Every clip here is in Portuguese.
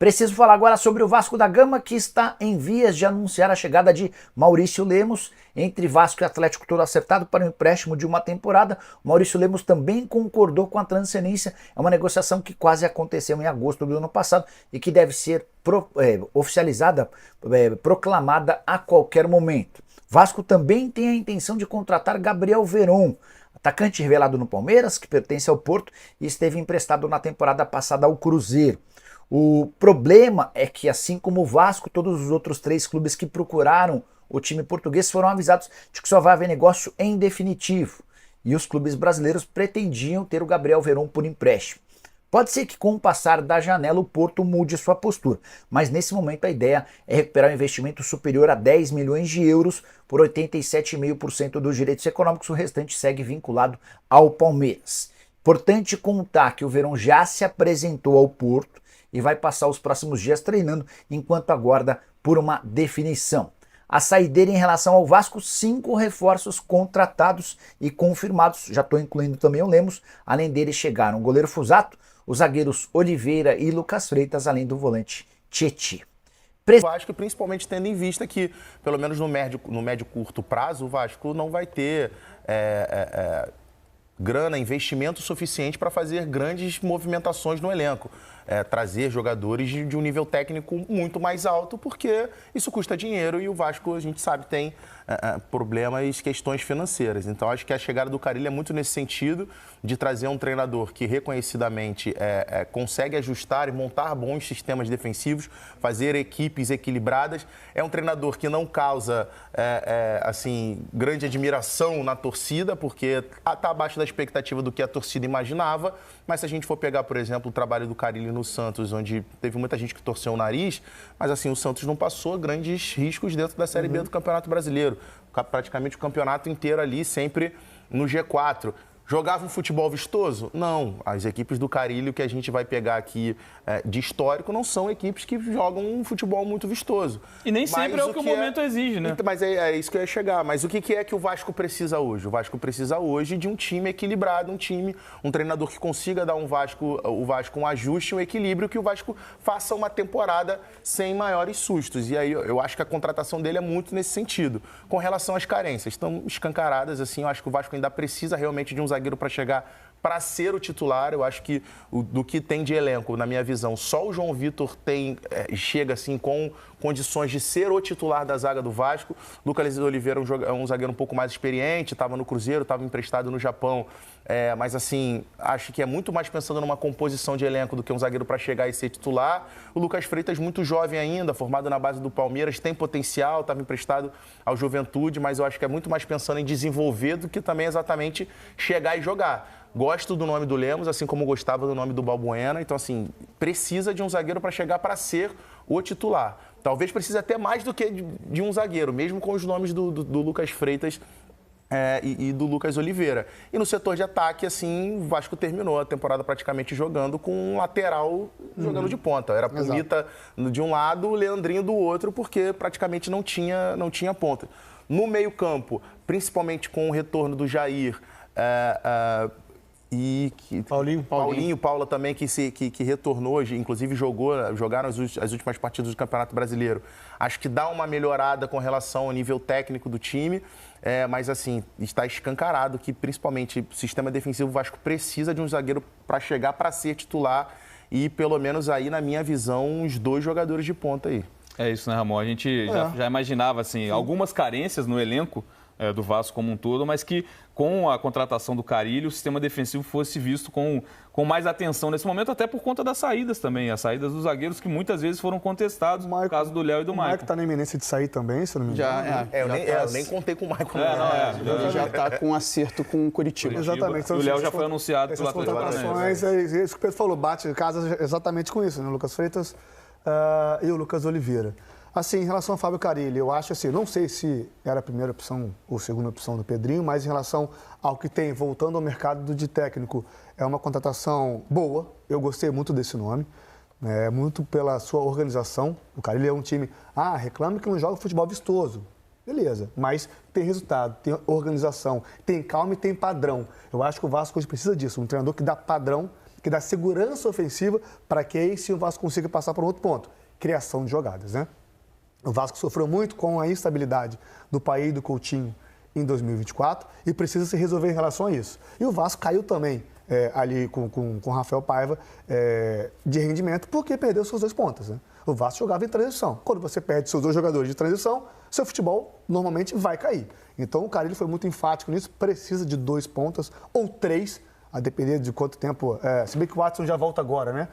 Preciso falar agora sobre o Vasco da Gama, que está em vias de anunciar a chegada de Maurício Lemos. Entre Vasco e Atlético, tudo acertado para um empréstimo de uma temporada. O Maurício Lemos também concordou com a transferência. É uma negociação que quase aconteceu em agosto do ano passado e que deve ser oficializada, proclamada a qualquer momento. Vasco também tem a intenção de contratar Gabriel Veron, atacante revelado no Palmeiras, que pertence ao Porto e esteve emprestado na temporada passada ao Cruzeiro. O problema é que, assim como o Vasco, todos os outros 3 clubes que procuraram o time português foram avisados de que só vai haver negócio em definitivo. E os clubes brasileiros pretendiam ter o Gabriel Veron por empréstimo. Pode ser que com o passar da janela o Porto mude sua postura, mas nesse momento a ideia é recuperar um investimento superior a 10 milhões de euros por 87,5% dos direitos econômicos, o restante segue vinculado ao Palmeiras. Importante contar que o Veron já se apresentou ao Porto e vai passar os próximos dias treinando enquanto aguarda por uma definição. A saideira em relação ao Vasco, 5 reforços contratados e confirmados, já estou incluindo também o Lemos. Além dele chegaram o goleiro Fusato, os zagueiros Oliveira e Lucas Freitas, além do volante Tietê. O Vasco, principalmente tendo em vista que, pelo menos no médio curto prazo, o Vasco não vai ter grana, investimento suficiente para fazer grandes movimentações no elenco. Trazer jogadores de um nível técnico muito mais alto, porque isso custa dinheiro e o Vasco, a gente sabe, tem problemas, questões financeiras. Então, acho que a chegada do Carille é muito nesse sentido, de trazer um treinador que reconhecidamente consegue ajustar e montar bons sistemas defensivos, fazer equipes equilibradas. É um treinador que não causa assim, grande admiração na torcida, porque está abaixo da expectativa do que a torcida imaginava. Mas se a gente for pegar, por exemplo, o trabalho do Carille no Santos, onde teve muita gente que torceu o nariz, mas assim, o Santos não passou grandes riscos dentro da Série B do Campeonato Brasileiro. Praticamente o campeonato inteiro ali, sempre no G4. Jogava um futebol vistoso? Não. As equipes do Carille, que a gente vai pegar aqui de histórico, não são equipes que jogam um futebol muito vistoso. E nem sempre é o que o momento exige, né? Mas é isso que eu ia chegar. Mas o que é que o Vasco precisa hoje? O Vasco precisa hoje de um time equilibrado, um treinador que consiga dar o Vasco um ajuste, um equilíbrio, que o Vasco faça uma temporada sem maiores sustos. E aí eu acho que a contratação dele é muito nesse sentido. Com relação às carências, estão escancaradas, assim, eu acho que o Vasco ainda precisa realmente de um zagueiro para chegar para ser o titular. Eu acho que do que tem de elenco, na minha visão, só o João Vitor chega assim com condições de ser o titular da zaga do Vasco. Lucas Oliveira é um zagueiro um pouco mais experiente, estava no Cruzeiro, estava emprestado no Japão, mas assim, acho que é muito mais pensando numa composição de elenco do que um zagueiro para chegar e ser titular. O Lucas Freitas, muito jovem ainda, formado na base do Palmeiras, tem potencial, estava emprestado ao Juventude, mas eu acho que é muito mais pensando em desenvolver do que também exatamente chegar e jogar. Gosto do nome do Lemos, assim como gostava do nome do Balbuena. Então, assim, precisa de um zagueiro para chegar para ser o titular. Talvez precise até mais do que de um zagueiro, mesmo com os nomes do Lucas Freitas e do Lucas Oliveira. E no setor de ataque, assim, o Vasco terminou a temporada praticamente jogando com um lateral jogando de ponta. Era Pumita de um lado, o Leandrinho do outro, porque praticamente não tinha ponta. No meio-campo, principalmente com o retorno do Jair, Paulinho, Paula também, que retornou hoje, inclusive jogaram as últimas partidas do Campeonato Brasileiro. Acho que dá uma melhorada com relação ao nível técnico do time, mas assim, está escancarado que principalmente o sistema defensivo Vasco precisa de um zagueiro para chegar para ser titular e pelo menos aí, na minha visão, uns 2 jogadores de ponta aí. É isso, né, Ramon? A gente já imaginava assim, algumas carências no elenco do Vasco como um todo, mas que com a contratação do Carille, o sistema defensivo fosse visto com mais atenção nesse momento, até por conta das saídas também, as saídas dos zagueiros que muitas vezes foram contestados, no caso do Léo e do Maicon. O Maicon está na iminência de sair também, se não me engano. Eu nem contei com o Maicon. Ele já está com acerto com o Curitiba. Exatamente. O Léo já foi anunciado pelo Atlético Paranaense. Isso que o Pedro falou, bate casa exatamente com isso, né? Lucas Freitas e o Lucas Oliveira. Assim, em relação ao Fábio Carille, eu acho assim, não sei se era a primeira opção ou segunda opção do Pedrinho, mas em relação ao que tem, voltando ao mercado de técnico, é uma contratação boa, eu gostei muito desse nome, muito pela sua organização. O Carille é um time, reclama que não joga futebol vistoso, beleza, mas tem resultado, tem organização, tem calma e tem padrão. Eu acho que o Vasco hoje precisa disso, um treinador que dá padrão que dá segurança ofensiva para que aí sim o Vasco consiga passar para um outro ponto, criação de jogadas, né? O Vasco sofreu muito com a instabilidade do Paí e do Coutinho em 2024 e precisa se resolver em relação a isso. E o Vasco caiu também ali com o Rafael Paiva de rendimento porque perdeu seus 2 pontas, né? O Vasco jogava em transição. Quando você perde seus 2 jogadores de transição, seu futebol normalmente vai cair. Então o Carille foi muito enfático nisso, precisa de 2 pontas ou 3, a depender de quanto tempo. Se bem que o Watson já volta agora, né?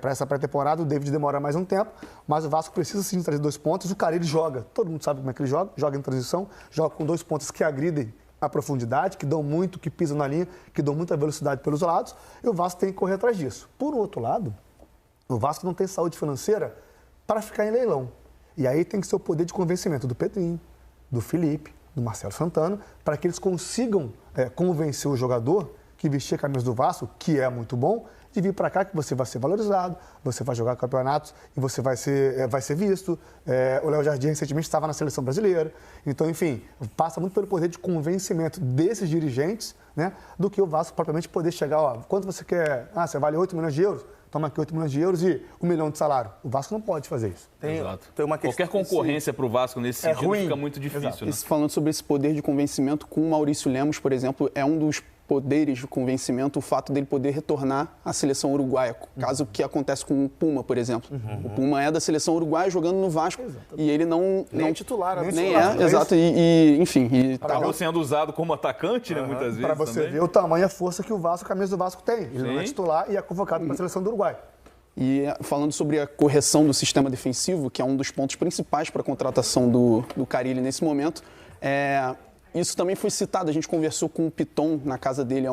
Para essa pré-temporada, o David demora mais um tempo, mas o Vasco precisa sim trazer 2 pontas. O Carille joga, todo mundo sabe como é que ele joga em transição, joga com 2 pontas que agridem a profundidade, que dão muito, que pisam na linha, que dão muita velocidade pelos lados, e o Vasco tem que correr atrás disso. Por outro lado, o Vasco não tem saúde financeira para ficar em leilão. E aí tem que ser o poder de convencimento do Pedrinho, do Felipe, do Marcelo Santana, para que eles consigam convencer o jogador que vestir a camisa do Vasco, que é muito bom, de vir para cá que você vai ser valorizado, você vai jogar campeonatos e você vai ser visto. O Léo Jardim recentemente estava na seleção brasileira. Então, enfim, passa muito pelo poder de convencimento desses dirigentes, né, do que o Vasco propriamente poder chegar, ó, quanto você quer? Ah, você vale 8 milhões de euros? Toma aqui 8 milhões de euros e 1 milhão de salário. O Vasco não pode fazer isso. Exato. Tem uma questão, qualquer concorrência para o Vasco nesse sentido ruim. fica muito difícil. Né? Falando sobre esse poder de convencimento, com o Maurício Lemos, por exemplo, é um dos poderes de convencimento o fato dele poder retornar à seleção uruguaia, caso que acontece com o Puma, por exemplo. O Puma é da seleção uruguaia jogando no Vasco e ele não nem é titular, nem é, exato, enfim, acabou sendo usado como atacante, né, muitas vezes. Para você também. ver o tamanho e a força que a camisa do Vasco tem. Ele não é Sim. titular e é convocado para a seleção do Uruguai. E falando sobre a correção do sistema defensivo, que é um dos pontos principais para a contratação do Carille nesse momento, isso também foi citado. A gente conversou com o Piton na casa dele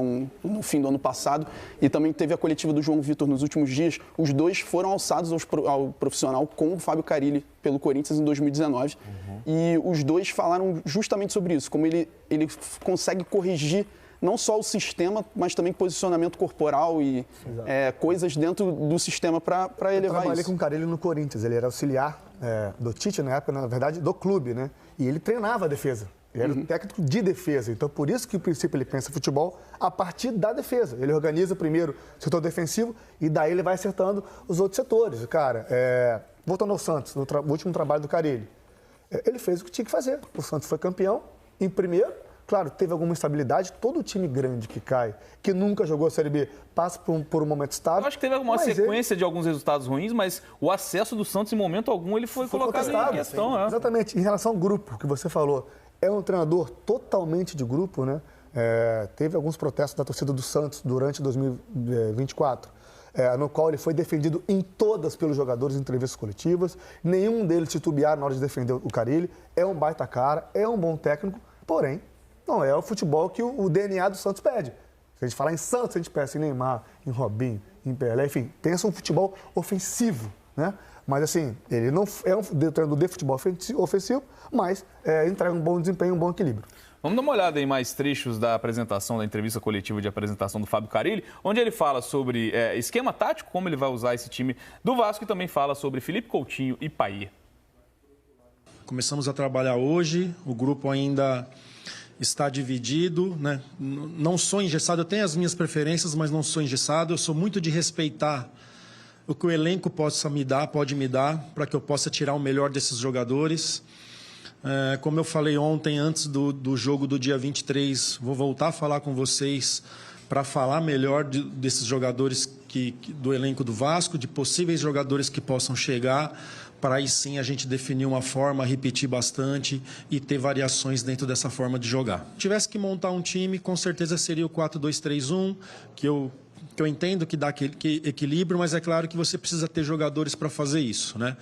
no fim do ano passado e também teve a coletiva do João Vitor nos últimos dias. Os dois foram alçados ao profissional com o Fábio Carille pelo Corinthians em 2019. E os dois falaram justamente sobre isso, como ele consegue corrigir não só o sistema, mas também posicionamento corporal e coisas dentro do sistema para elevar isso. Eu trabalhei com o Carille no Corinthians, ele era auxiliar do Tite na época, na verdade, do clube, né? E ele treinava a defesa. Ele era o técnico de defesa, então por isso que, no princípio, ele pensa futebol a partir da defesa. Ele organiza primeiro o setor defensivo e daí ele vai acertando os outros setores. Cara, voltando ao Santos, no último trabalho do Carille, ele fez o que tinha que fazer. O Santos foi campeão em primeiro. Claro, teve alguma instabilidade, todo time grande que cai, que nunca jogou a Série B, passa por um momento estável. Eu acho que teve uma sequência de alguns resultados ruins, mas o acesso do Santos, em momento algum, ele foi colocado em questão. Exatamente. Em relação ao grupo que você falou, é um treinador totalmente de grupo, né? Teve alguns protestos da torcida do Santos durante 2024, no qual ele foi defendido em todas pelos jogadores em entrevistas coletivas. Nenhum deles titubearam na hora de defender o Carille. É um baita cara, é um bom técnico, porém, não é o futebol que o DNA do Santos pede. Se a gente falar em Santos, a gente pensa em Neymar, em Robinho, em Pelé, enfim, pensa um futebol ofensivo, né? Mas assim, ele não é um treinador de futebol ofensivo, mas entrega um bom desempenho, um bom equilíbrio. Vamos dar uma olhada em mais trechos da apresentação, da entrevista coletiva de apresentação do Fábio Carille, onde ele fala sobre esquema tático, como ele vai usar esse time do Vasco, e também fala sobre Felipe Coutinho e Paí. Começamos a trabalhar hoje, o grupo ainda está dividido, né? Não sou engessado, eu tenho as minhas preferências, mas não sou engessado. Eu sou muito de respeitar o que o elenco pode me dar, para que eu possa tirar o melhor desses jogadores. Como eu falei ontem, antes do jogo do dia 23, vou voltar a falar com vocês para falar melhor desses jogadores do elenco do Vasco, de possíveis jogadores que possam chegar, para aí sim a gente definir uma forma, repetir bastante e ter variações dentro dessa forma de jogar. Se tivesse que montar um time, com certeza seria o 4-2-3-1, que eu entendo que dá aquele equilíbrio, mas é claro que você precisa ter jogadores para fazer isso, né?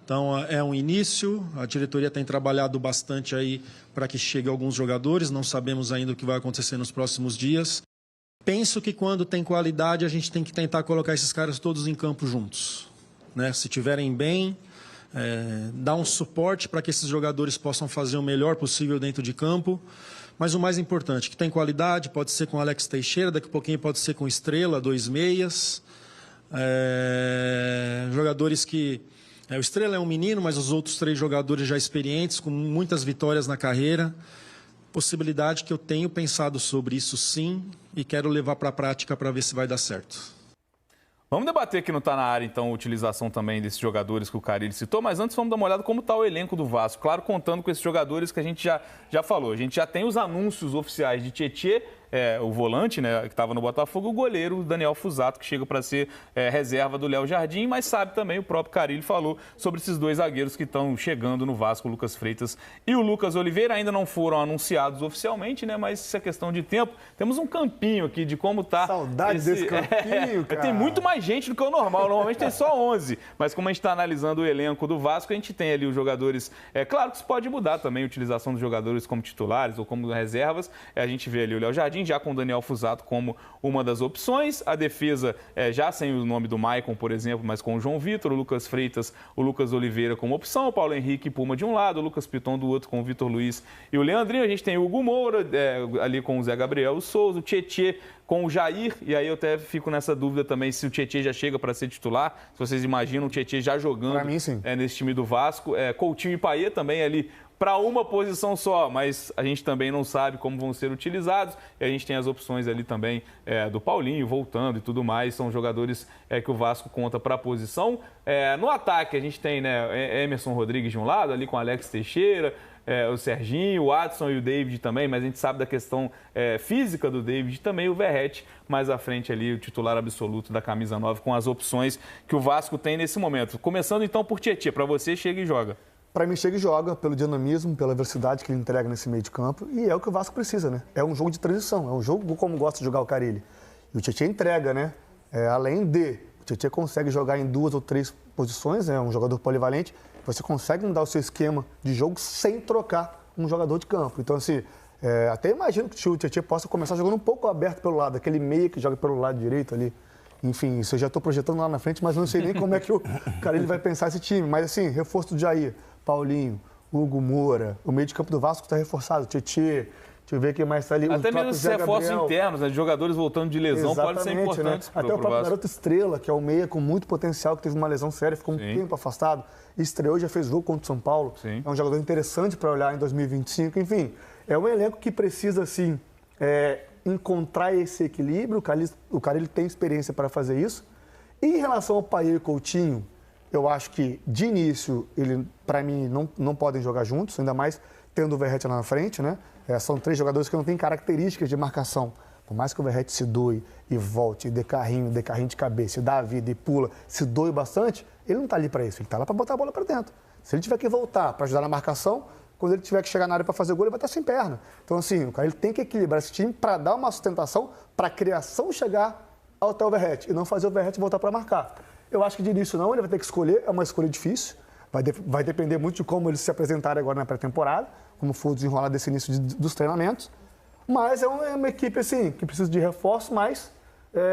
Então, é um início, a diretoria tem trabalhado bastante aí para que chegue alguns jogadores, não sabemos ainda o que vai acontecer nos próximos dias. Penso que quando tem qualidade, a gente tem que tentar colocar esses caras todos em campo juntos, né? Se estiverem bem, dar um suporte para que esses jogadores possam fazer o melhor possível dentro de campo. Mas o mais importante, que tem qualidade, pode ser com Alex Teixeira, daqui a pouquinho pode ser com Estrela, 2 meias. Jogadores que... o Estrela é um menino, mas os outros 3 jogadores já experientes, com muitas vitórias na carreira. Possibilidade que eu tenho pensado sobre isso sim, e quero levar para a prática para ver se vai dar certo. Vamos debater que não está na área, então, a utilização também desses jogadores que o Carille citou, mas antes vamos dar uma olhada como está o elenco do Vasco. Claro, contando com esses jogadores que a gente já falou. A gente já tem os anúncios oficiais de Tietê, o volante, né, que estava no Botafogo, o goleiro Daniel Fusato, que chega para ser reserva do Léo Jardim, mas sabe também, o próprio Carille falou sobre esses dois zagueiros que estão chegando no Vasco, o Lucas Freitas e o Lucas Oliveira. Ainda não foram anunciados oficialmente, né, mas isso é questão de tempo. Temos um campinho aqui de como está. Saudade desse campinho, cara. Tem muito mais gente do que o normal, normalmente tem só 11, mas como a gente está analisando o elenco do Vasco, a gente tem ali os jogadores, claro que isso pode mudar também a utilização dos jogadores como titulares ou como reservas, a gente vê ali o Léo Jardim, já com o Daniel Fusato como uma das opções, a defesa já sem o nome do Maicon, por exemplo, mas com o João Vitor, o Lucas Freitas, o Lucas Oliveira como opção, o Paulo Henrique e Puma de um lado, o Lucas Piton do outro com o Vitor Luiz e o Leandrinho, a gente tem o Hugo Moura ali com o Zé Gabriel, o Souza, o Tietê com o Jair, e aí eu até fico nessa dúvida também se o Tietê já chega para ser titular, se vocês imaginam o Tietê já jogando pra mim, sim. Nesse time do Vasco, Coutinho e Payet também ali para uma posição só, mas a gente também não sabe como vão ser utilizados, e a gente tem as opções ali também do Paulinho voltando e tudo mais, são jogadores que o Vasco conta para a posição. No ataque a gente tem, né, Emerson Rodrigues de um lado, ali com Alex Teixeira, o Serginho, o Adson e o David também, mas a gente sabe da questão física do David também, o Verratti mais à frente ali, o titular absoluto da camisa 9, com as opções que o Vasco tem nesse momento. Começando então por Tietê, para você, chega e joga. Para mim, chega e joga pelo dinamismo, pela velocidade que ele entrega nesse meio de campo, e é o que o Vasco precisa, né? É um jogo de transição, é um jogo como gosta de jogar o Carille. E o Tietê entrega, né? Além de, o Tietê consegue jogar em 2 ou 3 posições, é um jogador polivalente, você consegue mudar o seu esquema de jogo sem trocar um jogador de campo. Então, assim, até imagino que o Tietê possa começar jogando um pouco aberto pelo lado, aquele meia que joga pelo lado direito ali. Enfim, isso eu já estou projetando lá na frente, mas não sei nem como é que o Carille vai pensar esse time. Mas, assim, reforço do Jair, Paulinho, Hugo Moura, o meio de campo do Vasco está reforçado, Tietê, deixa eu ver quem mais está ali. Até mesmo esses reforços internos, né, de jogadores voltando de lesão, pode ser importante. Né? Até o próprio garoto Estrela, que é o meia com muito potencial, que teve uma lesão séria, ficou um tempo afastado, estreou, já fez jogo contra o São Paulo. Sim. É um jogador interessante para olhar em 2025. Enfim, é um elenco que precisa, assim, encontrar esse equilíbrio. O Carille tem experiência para fazer isso. E em relação ao Payet e Coutinho, eu acho que, de início, para mim, não podem jogar juntos, ainda mais tendo o Verratti lá na frente, né? São 3 jogadores que não têm características de marcação. Por mais que o Verratti se doe e volte, e dê carrinho de cabeça, e dá a vida e pula, se doe bastante, ele não está ali para isso, ele está lá para botar a bola para dentro. Se ele tiver que voltar para ajudar na marcação, quando ele tiver que chegar na área para fazer gol, ele vai estar sem perna. Então, assim, o cara ele tem que equilibrar esse time para dar uma sustentação para a criação chegar até o Verratti e não fazer o Verratti voltar para marcar. Eu acho que de início não, ele vai ter que escolher, é uma escolha difícil, vai depender muito de como eles se apresentarem agora na pré-temporada, como for o desenrolar desse início dos treinamentos, mas é uma equipe assim, que precisa de reforço, mas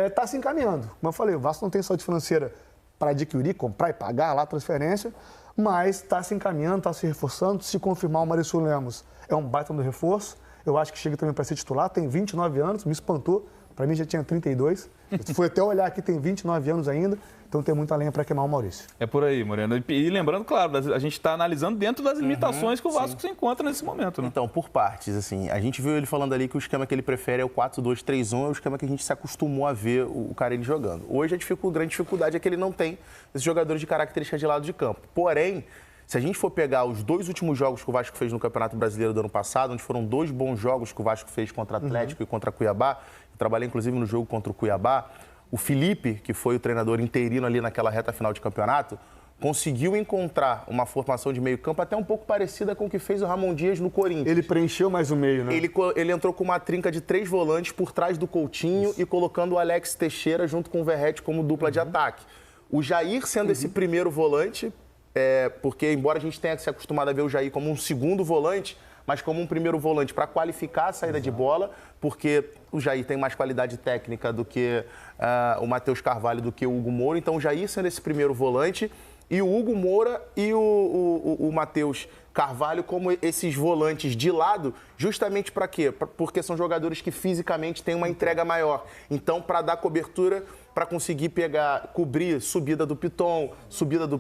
está se encaminhando. Como eu falei, o Vasco não tem saúde financeira para adquirir, comprar e pagar lá a transferência, mas está se encaminhando, está se reforçando, se confirmar o Maurício Lemos é um baita do reforço, eu acho que chega também para ser titular, tem 29 anos, me espantou, para mim já tinha 32, fui até olhar aqui, tem 29 anos ainda, então tem muita lenha para queimar o Maurício. É por aí, Moreno. E lembrando, claro, a gente está analisando dentro das limitações que o Vasco se encontra nesse momento, né? Então, por partes, assim, a gente viu ele falando ali que o esquema que ele prefere é o 4-2-3-1, é o esquema que a gente se acostumou a ver o Carille jogando. Hoje a grande dificuldade é que ele não tem esses jogadores de características de lado de campo. Porém, se a gente for pegar os 2 últimos jogos que o Vasco fez no Campeonato Brasileiro do ano passado, onde foram 2 bons jogos que o Vasco fez contra o Atlético e contra Cuiabá, eu trabalhei inclusive no jogo contra o Cuiabá, o Felipe, que foi o treinador interino ali naquela reta final de campeonato, conseguiu encontrar uma formação de meio campo até um pouco parecida com o que fez o Ramon Dias no Corinthians. Ele preencheu mais o meio, né? Ele entrou com uma trinca de 3 volantes por trás do Coutinho e colocando o Alex Teixeira junto com o Verratti como dupla de ataque. O Jair sendo esse primeiro volante, porque embora a gente tenha se acostumado a ver o Jair como um segundo volante, mas como um primeiro volante para qualificar a saída de bola, porque o Jair tem mais qualidade técnica do que o Matheus Carvalho, do que o Hugo Moura. Então, o Jair sendo esse primeiro volante e o Hugo Moura e o Matheus Carvalho como esses volantes de lado, justamente para quê? Porque são jogadores que fisicamente têm uma entrega maior. Então, para dar cobertura para conseguir cobrir subida do Piton, subida do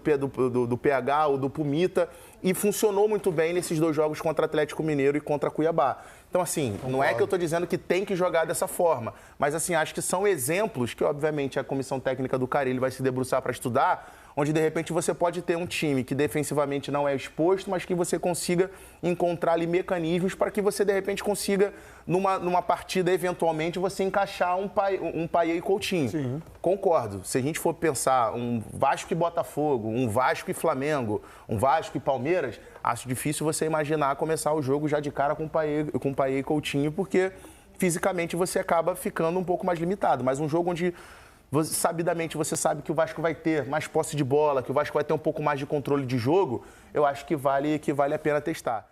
PH ou do Pumita, e funcionou muito bem nesses 2 jogos contra Atlético Mineiro e contra Cuiabá. Então, assim, não é que eu estou dizendo que tem que jogar dessa forma, mas, assim, acho que são exemplos que, obviamente, a comissão técnica do Carille vai se debruçar para estudar, onde, de repente, você pode ter um time que defensivamente não é exposto, mas que você consiga encontrar ali mecanismos para que você, de repente, consiga, numa partida, eventualmente, você encaixar um Payet e Coutinho. Sim. Concordo. Se a gente for pensar um Vasco e Botafogo, um Vasco e Flamengo, um Vasco e Palmeiras, acho difícil você imaginar começar o jogo já de cara com Payet e Coutinho, porque fisicamente você acaba ficando um pouco mais limitado. Mas um jogo onde sabidamente você sabe que o Vasco vai ter mais posse de bola, que o Vasco vai ter um pouco mais de controle de jogo, eu acho que vale a pena testar.